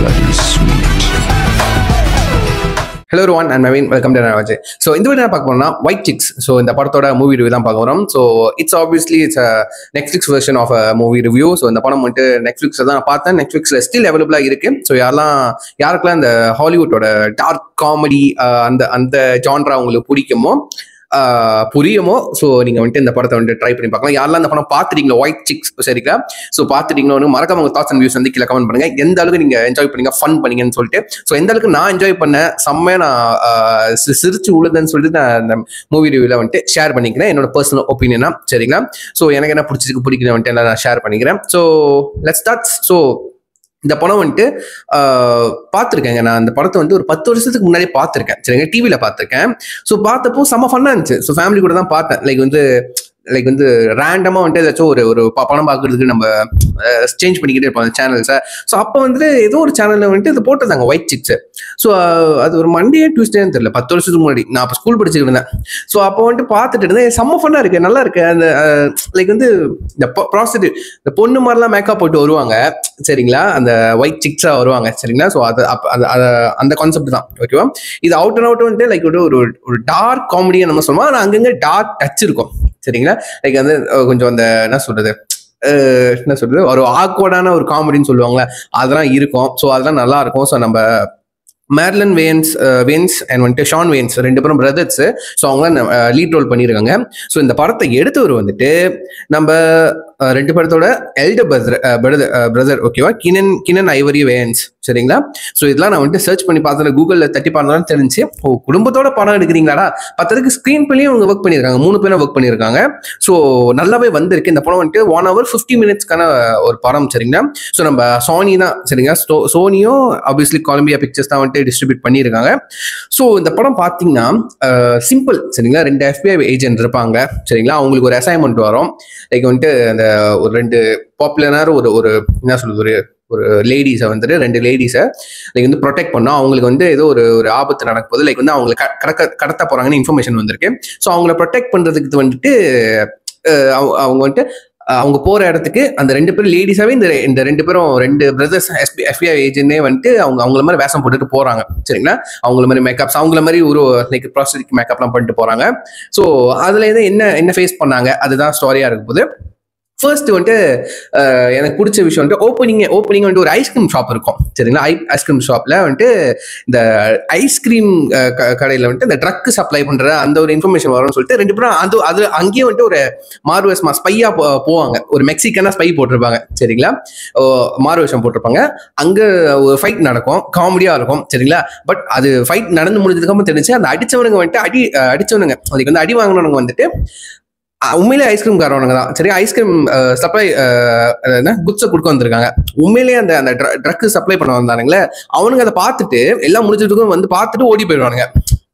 bloody sweet. Hello everyone, I'm Naveen. Welcome to Navaje. So இந்த video பார்க்க போறோம்னா White Chicks. So இந்த படத்தோட மூவி ரிவ்யூ தான் பார்க்க போறோம். So it's a Netflix version of a movie review. So இந்த படம் வந்து Netflixல தான் பார்த்தேன். Netflixல ஸ்டில் அவைலபிளா இருக்கு. So யாருக்கெல்லாம் இந்த ஹாலிவுட்டோட டார்க் காமெடி அந்த ஜான்ரா உங்களுக்கு பிடிக்குமோ புரியுமோ, ஸோ நீங்க வந்துட்டு இந்த படத்தை வந்து ட்ரை பண்ணி பார்க்கலாம். யாரெல்லாம் இந்த படம் பார்த்துட்டீங்களோ White Chicks சரிங்களா, ஸோ பார்த்துட்டீங்களோ மறக்காம உங்க தாட்ஸ் அண்ட் வியூஸ் வந்து கீழே கமெண்ட் பண்ணுங்க. எந்த அளவுக்கு நீங்க என்ஜாய் பண்ணீங்க, ஃபன் பண்ணீங்கன்னு சொல்லிட்டு. ஸோ எந்த அளவுக்கு நான் என்ஜாய் பண்ணேன், செம்மையா நான் சிரிச்சு உழுதுன்னு சொல்லிட்டு நான் இந்த மூவி ரிவ்யூல வந்துட்டு ஷேர் பண்ணிக்கிறேன். என்னோட பர்சனல் ஒப்பீனியனா சரிங்களா. ஸோ எனக்கு என்ன பிடிச்சிருக்கு பிடிக்கல வந்துட்டு எல்லாம் நான் ஷேர் பண்ணிக்கிறேன். So let's start. ஸோ இந்த படம் வந்துட்டு பார்த்துருக்கேங்க. நான் அந்த படத்தை வந்து ஒரு 10 வருஷத்துக்கு முன்னாடி பார்த்துருக்கேன் சரிங்க, டிவியில் பார்த்துருக்கேன். ஸோ பார்த்தப்போ செம்ம ஃபன்னாக இருந்துச்சு. ஸோ ஃபேமிலி கூட தான் பார்த்தேன். லைக் வந்து ரேண்டமாக வந்துட்டு ஏதாச்சும் ஒரு படம் பார்க்கறதுக்கு நம்ம சேஞ்ச் பண்ணிக்கிட்டே இருப்போம் அந்த சேனல்ஸை. ஸோ அப்போ வந்துட்டு ஏதோ ஒரு சேனலில் வந்துட்டு இது போட்டிருந்தாங்க White Chicks. ஸோ அது ஒரு மண்டே டியூஸ்டேன்னு தெரியல, 10 வருஷத்துக்கு முன்னாடி நான் அப்போ ஸ்கூல் படிச்சுட்டு இருந்தேன். ஸோ அப்போ வந்துட்டு பார்த்துட்டு இருந்தேன். செம்ம ஃபன்னாக இருக்கு, நல்லா இருக்கு. அந்த லைக் வந்து இந்த ப்ராஸ்டியூட் இந்த பொண்ணு மாதிரிலாம் மேக்கப் போட்டு வருவாங்க சரிங்களா, அந்த White Chicks வருவாங்க சரிங்களா. ஸோ அது அந்த கான்செப்ட் தான் ஓகேவா. இது அவுட் அண்ட் அவுட் வந்துட்டு லைக் ஒரு டார்க் காமெடியை நம்ம சொல்லுவோம். ஆனால் அங்கங்கே டார்க் டச் இருக்கும் சரிங்களா. லைக் வந்து கொஞ்சம் அந்த என்ன சொல்றது ஒரு ஆக்வர்டான ஒரு காமெடின்னு சொல்லுவாங்களே, அதெல்லாம் இருக்கும். ஸோ அதெல்லாம் நல்லா இருக்கும். ஸோ நம்ம மேர்லன் வேன்ஸ் அண்ட் வந்துட்டு ஷான் வேன்ஸ் ரெண்டு பேரும் பிரதர்ஸ். ஸோ அவங்களாம் லீட் ரோல் பண்ணியிருக்காங்க. ஸோ இந்த படத்தை எடுத்தவர் வந்துட்டு நம்ம ரெண்டு பேரத்தோட எல்டர் பிரதர் ஓகேவா, கினன் ஐவரி வேன்ஸ் சரிங்களா. ஸோ இதெல்லாம் நான் வந்துட்டு சர்ச் பண்ணி பார்த்தேன், கூகுளில் தட்டி பார்த்தாலும் தெரிஞ்சு ஓ குடும்பத்தோட படம் எடுக்கிறீங்களா. பத்ததுக்கு ஸ்க்ரீன் பிள்ளையும் அவங்க ஒர்க் பண்ணியிருக்காங்க, 3 பேரும் ஒர்க் பண்ணியிருக்காங்க. ஸோ நல்லாவே வந்திருக்கு. இந்த படம் வந்துட்டு 1 hour 50 minutes ஒரு படம் சரிங்களா. ஸோ நம்ம சோனி தான் சரிங்களா, சோனியும் ஆப்வியஸ்லி கொலம்பியா பிக்சர்ஸ் தான் வந்துட்டு டிஸ்ட்ரிபியூட் பண்ணியிருக்காங்க. ஸோ இந்த படம் பார்த்தீங்கன்னா சிம்பிள் சரிங்களா. 2 FBI ஏஜென்ட் இருப்பாங்க சரிங்களா. அவங்களுக்கு ஒரு அசைன்மெண்ட் வரும். லைக் வந்துட்டு அந்த ஒரு 2 பாப்புலரான ஒரு என்ன சொல்றது ஒரு லேடிஸை வந்துட்டு 2 லேடிஸை லைக் வந்து ப்ரொடெக்ட் பண்ணோம். அவங்களுக்கு வந்து ஏதோ ஒரு ஆபத்து நடக்கும் போது லைக் வந்து அவங்களை கடத்த போறாங்கன்னு இன்ஃபர்மேஷன் வந்திருக்கு. ஸோ அவங்கள ப்ரொடெக்ட் பண்றதுக்கு வந்துட்டு அவங்க வந்துட்டு அவங்க போற இடத்துக்கு அந்த 2 பேரும் லேடிஸாவே இந்த 2 பேரும் 2 பிரதர்ஸ் FBI ஏஜென்டே வந்துட்டு அவங்கள மாதிரி வேஷம் போட்டுட்டு போறாங்க சரிங்களா. அவங்கள மாதிரி மேக்கப்ஸ் அவங்கள மாதிரி ஒரு லைக் ப்ராஸ்தட்டிக் மேக்கப்லாம் பண்ணிட்டு போறாங்க. ஸோ அதுல என்ன ஃபேஸ் பண்ணாங்க அதுதான் ஸ்டோரியா இருக்கும் போது. ஃபர்ஸ்ட் வந்துட்டு எனக்கு பிடிச்ச விஷயம் வந்துட்டு ஓப்பனிங் வந்துட்டு ஒரு ஐஸ்கிரீம் ஷாப் இருக்கும் சரிங்களா. ஐஸ்கிரீம் ஷாப்ல வந்துட்டு இந்த ஐஸ்கிரீம் கடையில் வந்துட்டு இந்த ட்ரக் சப்ளை பண்ற அந்த ஒரு இன்ஃபர்மேஷன் வரும்னு சொல்லிட்டு 2 பேரும் அது அங்கேயே வந்துட்டு ஒரு மார்வேஸ்மா ஸ்பையா போவாங்க. ஒரு மெக்சிகனா ஸ்பை போட்டிருப்பாங்க சரிங்களா, மார்வேஷம் போட்டிருப்பாங்க. அங்க ஒரு ஃபைட் நடக்கும், காமெடியா இருக்கும் சரிங்களா. பட் அது ஃபைட் நடந்து முடிஞ்சதுக்கு அப்புறம் தெரிஞ்சு அந்த அடிச்சவனுங்க வந்துட்டு அடிச்சவனுங்க அதுக்கு வந்து அடி வாங்கினவங்க வந்துட்டு உண்மையிலே ஐஸ்கிரீம் காரவனுங்க தான் சரி. ஐஸ்கிரீம் சப்ளை குட்ஸை கொடுக்க வந்திருக்காங்க. உண்மையிலேயே அந்த ட்ரக் சப்ளை பண்ண வந்தானுங்களே அவனுங்க அதை பார்த்துட்டு எல்லாம் முடிஞ்சதுக்கும் வந்து பார்த்துட்டு ஓடி போயிடுவானுங்க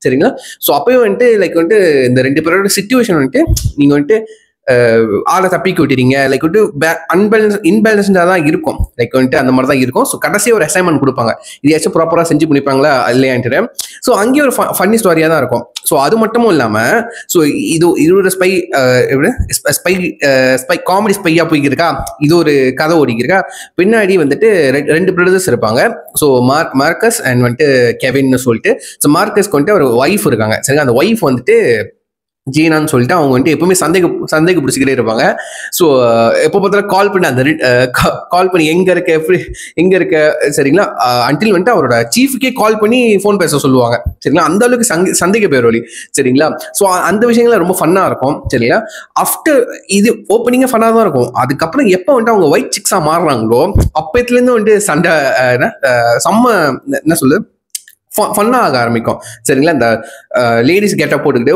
சரிங்களா. ஸோ அப்பயும் வந்துட்டு லைக் வந்துட்டு இந்த 2 பேரோட சிச்சுவேஷன் வந்துட்டு நீங்க வந்துட்டு ஆளை தப்பிக்க விட்டுறீங்க லைக் வந்துட்டு இன்பேலன்ஸ்டா தான் இருக்கும். லைக் வந்துட்டு அந்த மாதிரி தான் இருக்கும். ஸோ கடைசியாக ஒரு அசைன்மெண்ட் கொடுப்பாங்க, இதையாச்சும் ப்ராப்பராக செஞ்சு முடிப்பாங்களா இல்லையான்ட்டு. ஸோ அங்கேயே ஒரு ஃபன்னி ஸ்டோரியா தான் இருக்கும். ஸோ அது மட்டும் இல்லாம ஸோ இது ஒரு ஸ்பை காமெடி ஸ்பையா போய்க்கிருக்கா, இது ஒரு கதை ஓடிக்கிருக்கா. பின்னாடி வந்துட்டு 2 பிரதர்ஸ் இருப்பாங்க. ஸோ மார்க்கஸ் அண்ட் வந்துட்டு கெவின்னு சொல்லிட்டு. ஸோ மார்க்கஸ்க்கு வந்துட்டு ஒரு ஒய்ஃப் இருக்காங்க சரிங்க. அந்த ஒய்ஃப் வந்துட்டு ஜீனான்னு சொல்லிட்டு அவங்க வந்துட்டு எப்பவுமே சந்தேக பிடிச்சிக்கிட்டே இருப்பாங்க. ஸோ எப்போ பார்த்தாலும் கால் பண்ணி எங்க இருக்க சரிங்களா. அன்டில் வந்துட்டு அவரோட சீஃபுக்கே கால் பண்ணி ஃபோன் பேச சொல்லுவாங்க சரிங்களா. அந்த அளவுக்கு சந்தேக பேரொலி சரிங்களா. ஸோ அந்த விஷயங்கள்லாம் ரொம்ப ஃபன்னா இருக்கும் சரிங்களா. ஆஃப்டர் இது ஓப்பனிங்கே ஃபன்னாக தான் இருக்கும். அதுக்கப்புறம் எப்போ வந்துட்டு அவங்க White Chicks மாறுறாங்களோ அப்பத்துலேருந்து வந்துட்டு சண்டை செம்ம என்ன சொல்லுது ஃபன்னாக ஆரம்பிக்கும் சரிங்களா. இந்த லேடிஸ் கெட்டப் போட்டுக்கிட்டு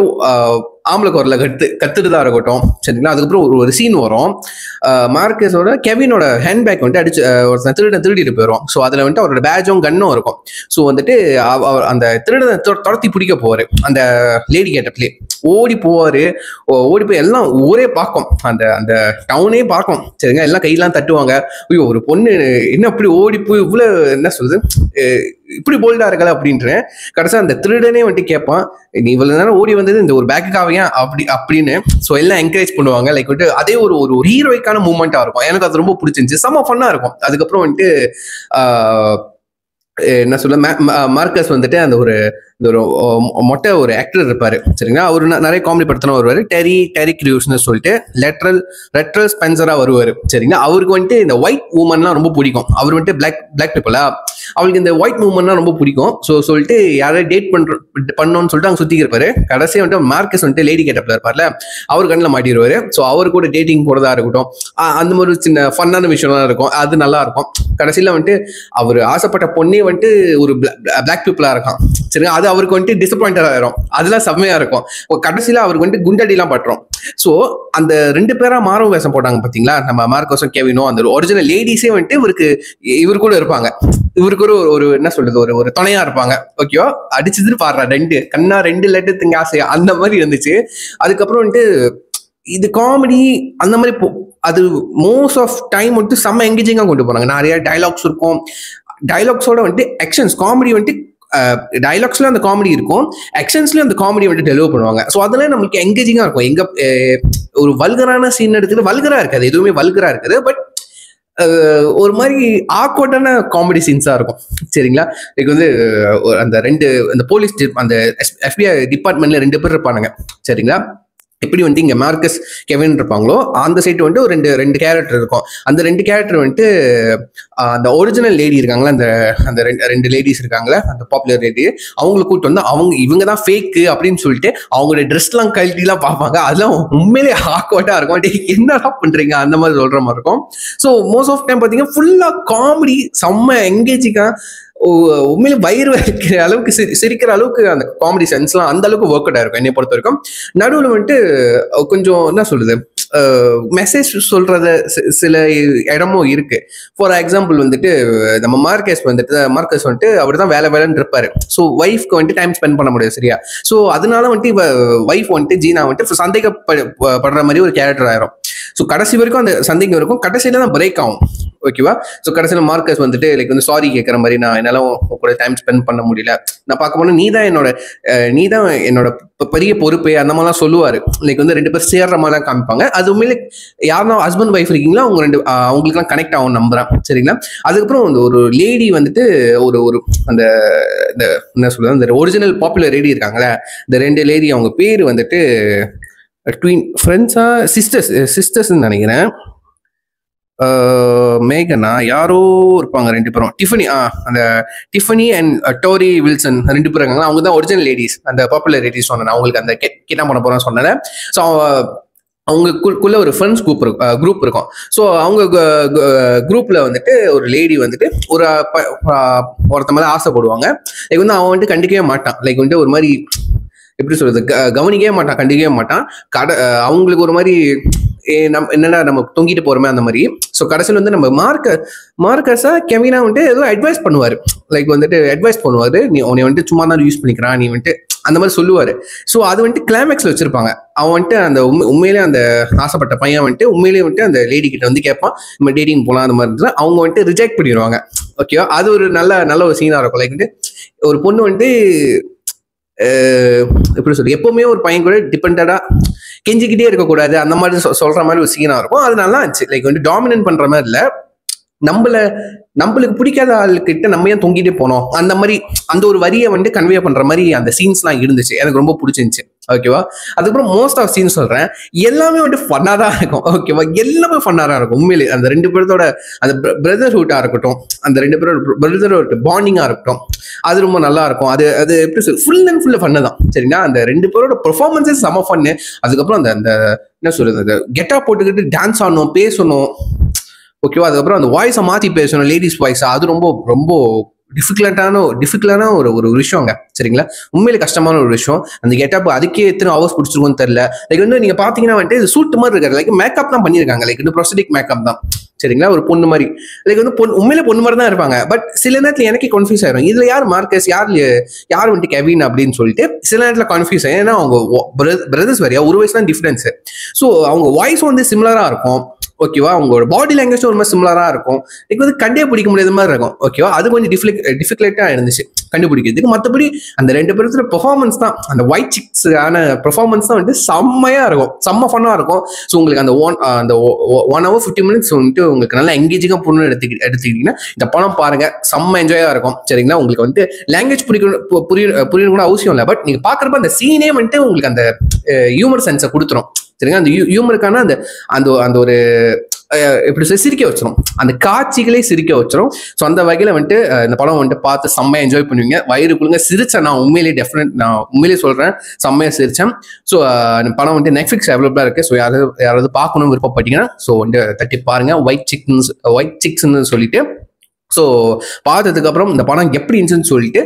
ஆம்பளை குரல கத்துட்டு தான் இருக்கட்டும் சரிங்களா. அதுக்கப்புறம் ஒரு சீன் வரும். மார்க்கஸோட கெவினோட ஹேண்ட்பேக் வந்துட்டு அடிச்சு திருடிட்டு போயிடும். ஸோ அதில் வந்துட்டு அவரோட பேஜும் கன்னும் இருக்கும். ஸோ வந்துட்டு அந்த திருடனை துரத்தி பிடிக்க போவார். அந்த லேடி கேட்டப்லேயே ஓடி போய் எல்லாம் ஊரே பார்க்கும், அந்த டவுனே பார்க்கும் சரிங்க. எல்லாம் கையெல்லாம் தட்டுவாங்க. ஐயோ ஒரு பொண்ணு என்ன அப்படி ஓடி போய் இவ்வளோ என்ன சொல்றது இப்படி போல்டா இருக்கல அப்படின்ற. கடைசியா அந்த திருடனே வந்துட்டு கேட்பான், நீ இவ்வளவு நேரம் ஓடி வந்தது இந்த ஒரு பேக்குக்காக அப்படின்னு. ஸோ எல்லாம் என்கரேஜ் பண்ணுவாங்க. லைக் வந்துட்டு அதே ஒரு ஹீரோய்க்கான மூமெண்டா இருக்கும். எனக்கு அது ரொம்ப பிடிச்சிருந்துச்சு, செம்ம ஃபன்னா இருக்கும். அதுக்கப்புறம் வந்துட்டு என்ன சொல்ல மார்க்கஸ் வந்துட்டு அந்த ஒரு இந்த ஒரு மொட்டை ஒரு ஆக்டர் இருப்பாரு சரிங்களா. அவரு நிறைய காமெடி படத்துல வருவாரு. டெரி கிரியூஸ்னு சொல்லிட்டு ரெட்ரல் ஸ்பென்சரா வருவாரு சரிங்களா. அவருக்கு வந்துட்டு இந்த ஒயிட் உமன்லாம் ரொம்ப பிடிக்கும். அவர் வந்துட்டு பிளாக் பீப்புளா, அவளுக்கு இந்த ஒயிட் மூமெண்ட்லாம் ரொம்ப பிடிக்கும். சொல்லிட்டு யாராவது டேட் பண்ணணும்னு சொல்லிட்டு அவங்க சுத்தி இருப்பாரு. கடைசியாக வந்துட்டு மார்க்கஸ் வந்துட்டு லேடி கேட்டப்ல இருப்பார்ல, அவர் கண்ணில் மாட்டிடுவாரு. ஸோ அவர் கூட டேட்டிங் போறதா இருக்கட்டும், அந்த மாதிரி சின்ன ஃபன்னான விஷயம்லாம் இருக்கும். அது நல்லா இருக்கும். கடைசியில் வந்துட்டு அவர் ஆசைப்பட்ட பொண்ணே வந்துட்டு ஒரு பிளாக் பீப்புளா இருக்கான் சரிங்க. அது அவருக்கு வந்துட்டு டிசப்பாயிண்டட் ஆயிரும். அதெல்லாம் செம்மையா இருக்கும். கடைசியில் அவருக்கு வந்துட்டு குண்டடிலாம் பட்டுரும். ஸோ அந்த 2 பேரா மாறும் வேஷம் போட்டாங்க பாத்தீங்களா, நம்ம மார்க்கோஸும் கெவினும். அந்த ஒரிஜினல் லேடிஸே வந்துட்டு இவர் கூட இருப்பாங்க. இவருக்கு ஒரு என்ன சொல்றது, ஒரு துணையா இருப்பாங்க. ஓகேவா, அடிச்சது பாடுறா 2 கண்ணா 2 லட்டு திங்க ஆசையா அந்த மாதிரி இருந்துச்சு. அதுக்கப்புறம் வந்துட்டு இது காமெடி அந்த மாதிரி அது மோஸ்ட் ஆஃப் டைம் வந்துட்டு செம்ம எங்கேஜிங்கா கொண்டு போறாங்க. நிறைய டைலாக்ஸ் இருக்கும். டைலாக்ஸோட வந்துட்டு ஆக்ஷன்ஸ் காமெடி வந்துட்டு டைலாக்ஸ்ல அந்த காமெடி இருக்கும், ஆக்ஷன்ஸ்லயும் அந்த காமெடி வந்துட்டு டெலிவர் பண்ணுவாங்க. ஸோ அதெல்லாம் நம்மளுக்கு எங்கேஜிங்கா இருக்கும். எங்க ஒரு வல்கரான சீன் எடுத்துட்டு வல்கரா இருக்காது, எதுவுமே வல்கரா இருக்காது. பட் ஒரு மாதிரி ஆக்வர்டான காமெடி சீன்ஸா இருக்கும் சரிங்களா. இதுக்கு வந்து அந்த 2 அந்த போலீஸ் அந்த FBI டிபார்ட்மெண்ட்ல 2 பேர் இருப்பானுங்க சரிங்களா. எப்படி வந்துட்டு இங்க மார்க்கஸ் கெவின் இருப்பாங்களோ அந்த சைடு வந்துட்டு ஒரு ரெண்டு கேரக்டர் இருக்கும். அந்த 2 கேரக்டர் வந்துட்டு அந்த ஒரிஜினல் லேடி இருக்காங்களா, அந்த ரெண்டு லேடிஸ் இருக்காங்களா, அந்த பாப்புலர் லேடி, அவங்களை கூப்பிட்டு வந்து இவங்க தான் ஃபேக்கு அப்படின்னு சொல்லிட்டு அவங்களுடைய ட்ரெஸ்லாம் கழட்டிலாம் பார்ப்பாங்க. அதெல்லாம் உண்மையிலே ஆக்வர்டா இருக்கும். என்னடா பண்றீங்க அந்த மாதிரி சொல்ற மாதிரி இருக்கும். ஸோ மோஸ்ட் ஆஃப் டைம் பார்த்தீங்கன்னா ஃபுல்லா காமெடி, செம்ம எங்கேஜிங்கா, உண்மையிலே வயிறு வைக்கிற அளவுக்கு சிரிக்கிற அளவுக்கு அந்த காமெடி சென்ஸ்லாம் அந்த அளவுக்கு ஒர்க் அவுட் ஆயிருக்கும் என்னை பொறுத்த வரைக்கும். நடுவில் வந்துட்டு கொஞ்சம் என்ன சொல்றது, மெசேஜ் சொல்றத சில இடமும் இருக்கு. ஃபார் எக்ஸாம்பிள் வந்துட்டு நம்ம மார்க்கஸ் வந்துட்டு அவர் தான் வேலைன்னு இருப்பாரு. ஸோ ஒய்ஃப்க்கு வந்துட்டு டைம் ஸ்பெண்ட் பண்ண முடியாது சரியா. ஸோ அதனால வந்துட்டு ஒய்ஃப் வந்துட்டு ஜீனா வந்துட்டு சந்தேகப்படுற மாதிரி ஒரு கேரக்டர் ஆயிரும். ஸோ கடைசி வரைக்கும் அந்த சந்தேகம் இருக்கும், கடைசியில தான் பிரேக் ஆகும். ஓகேவா. ஸோ கடைசியில் மார்க்கஸ் வந்துட்டு லைக் வந்து சாரி கேட்குற மாதிரி, நான் என்னால கூட டைம் ஸ்பெண்ட் பண்ண முடியல, நான் பார்க்க போனா நீ தான் என்னோட பெரிய பொறுப்பு அந்த மாதிரிலாம் சொல்லுவாரு. லைக் வந்து 2 பேர் சேர்ற மாதிரி தான் காமிப்பாங்க. அது உண்மையிலே யாருன்னா ஹஸ்பண்ட் ஒய்ஃப் இருக்கீங்களா அவங்களுக்குலாம் கனெக்ட் ஆகும் நம்புறேன் சரிங்களா. அதுக்கப்புறம் ஒரு லேடி வந்துட்டு ஒரு அந்த என்ன சொல்றது, அந்த ஒரிஜினல் பாப்புலர் லேடி இருக்காங்களே, இந்த 2 லேடி, அவங்க பேர் வந்துட்டு ட்வின் ஃப்ரெண்ட்ஸா சிஸ்டர்ஸ்ன்னு நினைக்கிறேன். மேகனா யாரோ இருப்பாங்க 2 பேரும், அந்த டிஃபனி அண்ட் டோரி வில்சன் 2 பேர் இருக்காங்க. அவங்க தான் ஒரிஜினல் லேடிஸ், அந்த பாப்புலர் லேடிஸ் சொன்னேன் அவங்களுக்கு அந்த கிட்ட பண்ண போறோம்னு சொன்னேன். ஸோ அவங்களுக்குள்ள ஒரு ஃப்ரெண்ட்ஸ் குரூப் இருக்கும். ஸோ அவங்க குரூப்ல வந்துட்டு ஒரு லேடி வந்துட்டு ஒருத்த மேலே ஆசைப்படுவாங்க. லைக் வந்து அவன் வந்துட்டு கண்டிக்கவே மாட்டான். லைக் வந்துட்டு ஒரு மாதிரி எப்படி சொல்றது, கவனிக்கவே மாட்டான், கண்டிக்கவே மாட்டான். அவங்களுக்கு ஒரு மாதிரி என்னடா நம்ம தொங்கிட்டு போறோமே அந்த மாதிரி. ஸோ கடைசியில் வந்து நம்ம மார்க்கஸா கெவினா வந்துட்டு ஏதோ அட்வைஸ் பண்ணுவாரு. லைக் வந்துட்டு அட்வைஸ் பண்ணுவாரு, நீ உன்னை வந்துட்டு சும்மா தான் யூஸ் பண்ணிக்கிறான் நீ வந்துட்டு அந்த மாதிரி சொல்லுவாரு. ஸோ அது வந்துட்டு கிளைமேக்ஸ்ல வச்சிருப்பாங்க. அவன் வந்துட்டு அந்த உண்மையிலே அந்த ஆசைப்பட்ட பையன் வந்துட்டு உண்மையிலேயே வந்துட்டு அந்த லேடி கிட்ட வந்து கேட்பான், நம்ம டேட்டிங் போகலாம் அந்த மாதிரி இருந்தா அவங்க வந்துட்டு ரிஜெக்ட் பண்ணிடுவாங்க. ஓகேவா. அது ஒரு நல்ல ஒரு சீனா இருக்கும். லைக் வந்துட்டு ஒரு பொண்ணு வந்துட்டு எப்படி சொல்லு, எப்பவுமே ஒரு பையன் கூட டிபெண்டடா கெஞ்சிக்கிட்டே இருக்கக்கூடாது அந்த மாதிரி சொல்ற மாதிரி ஒரு சீனா இருக்கும். அது நல்லா இருந்துச்சு. லைக் வந்து டாமினன்ட் பண்ற மாதிரி இல்ல, நம்மளுக்கு பிடிக்காத ஆளுக்கிட்ட நம்ம ஏன் தொங்கிட்டே போனோம் அந்த மாதிரி அந்த ஒரு வரியை வந்து கன்வே பண்ற மாதிரி அந்த சீன்ஸ்லாம் இருந்துச்சு. எனக்கு ரொம்ப பிடிச்சிருந்துச்சு. ஓகேவா. அதுக்கப்புறம் மோஸ்ட் ஆஃப் சீன்ஸ் சொல்றேன், எல்லாமே வந்து ஃபன்னா தான் இருக்கும். ஓகேவா. எல்லாமே ஃபன்னா தான் இருக்கும் உண்மையிலே. அந்த 2 பேர்த்தோட அந்த பிரதர்ஹுட்டா இருக்கட்டும், அந்த 2 பேரோட பிரதர்ஹுட் பாண்டிங்கா இருக்கட்டும், அது ரொம்ப நல்லா இருக்கும். அது எப்படி சொல், ஃபுல் அண்ட் ஃபுல் ஃபன்னு தான் சரிங்களா. அந்த 2 பேரோட பெர்ஃபார்மன்ஸஸ் செம ஃபன்னு. அதுக்கப்புறம் அந்த என்ன சொல்றது, அந்த கெட்டா போட்டுக்கிட்டு டான்ஸ் ஆடணும், பேசணும். ஓகேவா. அதுக்கப்புறம் அந்த வாய்ஸை மாற்றி பேசணும், லேடிஸ் வாய்ஸ். அது ரொம்ப ரொம்ப டிஃபிகல்ட்டான ஒரு விஷயங்க சரிங்களா. உண்மையிலே கஷ்டமான ஒரு விஷயம். அந்த கெட்டப் அதுக்கே எத்தனை ஹவர்ஸ் பிடிச்சிருக்கும்னு தெரியல. லைக் வந்து நீங்க பாத்தீங்கன்னா வந்துட்டு சூட் மாதிரி இருக்காரு. லைக் மேக்கப் தான் பண்ணியிருக்காங்க. லைக் வந்து ப்ரோஸ்தட்டிக் மேக்கப் தான் சரிங்களா. ஒரு பொண்ணு மாதிரி, லைக் வந்து உண்மையிலே பொண்ணு மாதிரி தான் இருப்பாங்க. பட் சில நேரத்தில் எனக்கு கன்ஃபியூஸ் ஆயிரும், இதுல யார் மார்க்கஸ், யார் வந்துட்டு கெவின் அப்படின்னு சொல்லிட்டு சில நேரத்தில் கன்ஃபியூஸ் ஆகும். ஏன்னா அவங்க பிரதர்ஸ் வேறையா, ஒரு வயசு தான் டிஃபரன்ஸ். ஸோ அவங்க வாய்ஸ் வந்து சிமிலரா இருக்கும். ஓகேவா. உங்களோட பாடி லாங்குவேஜ் ஒரு மாதிரி சிமிலரா இருக்கும். எனக்கு வந்து கண்டே பிடிக்க முடியாத மாதிரி இருக்கும். ஓகேவா, அது கொஞ்சம் டிஃபிகல்ட்டா இருந்துச்சு கண்டுபிடிக்கிறதுக்கு. மற்றபடி அந்த 2 பேருத்துல பெர்ஃபார்மன்ஸ் தான், அந்த ஒயிட் சிக்ஸான பெர்ஃபார்மன்ஸ் தான் வந்து செம்மையா இருக்கும், செம்ம ஃபன்னா இருக்கும். ஸோ உங்களுக்கு அந்த 1 hour 50 minutes வந்துட்டு உங்களுக்கு நல்லா எங்கேஜிங்காக பொண்ணு எடுத்துக்கிட்டீங்கன்னா இந்த படம் பாருங்க, செம்ம என்ஜாயா இருக்கும். சரிங்களா, உங்களுக்கு வந்து லாங்குவேஜ் புரியணும் கூட அவசியம் இல்லை. பட் நீங்க பாக்குறப்ப அந்த சீனே வந்துட்டு உங்களுக்கு அந்த ஹியூமர் சென்ஸை கொடுத்துரும். சரிங்களா, அந்த ஹியூமருக்கான அந்த அந்த அந்த ஒரு எப்படி சிரிக்க வச்சிரும், அந்த காட்சிகளே சிரிக்க வச்சிரும். ஸோ அந்த வகையில வந்துட்டு இந்த படம் வந்துட்டு பார்த்து செம்மையா என்ஜாய் பண்ணுவீங்க. வயிறுக்குள்ளுங்க சிரிச்சேன் நான், நான் உண்மையிலேயே சொல்றேன், செம்மையா சிரிச்சேன். ஸோ இந்த படம் வந்துட்டு நெட்ஃபிளிக்ஸ் அவைலபிளா இருக்கு. ஸோ யாராவது பார்க்கணும்னு விருப்பப்பட்டீங்கன்னா ஸோ வந்து தட்டி பாருங்க, ஒயிட் சிக்ஸ்ன்னு சொல்லிட்டு. ஸோ பார்த்ததுக்கு அப்புறம் இந்த படம் எப்படி இருந்துச்சுன்னு சொல்லிட்டு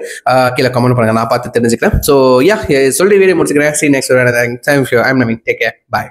கீழே கமெண்ட் பண்ணுங்க, நான் பார்த்து தெரிஞ்சுக்கிறேன். ஸோ யா, சொல்லி வீடியோ முடிச்சுக்கிறேன். See you next time. I'm Naveen. Take care. Bye.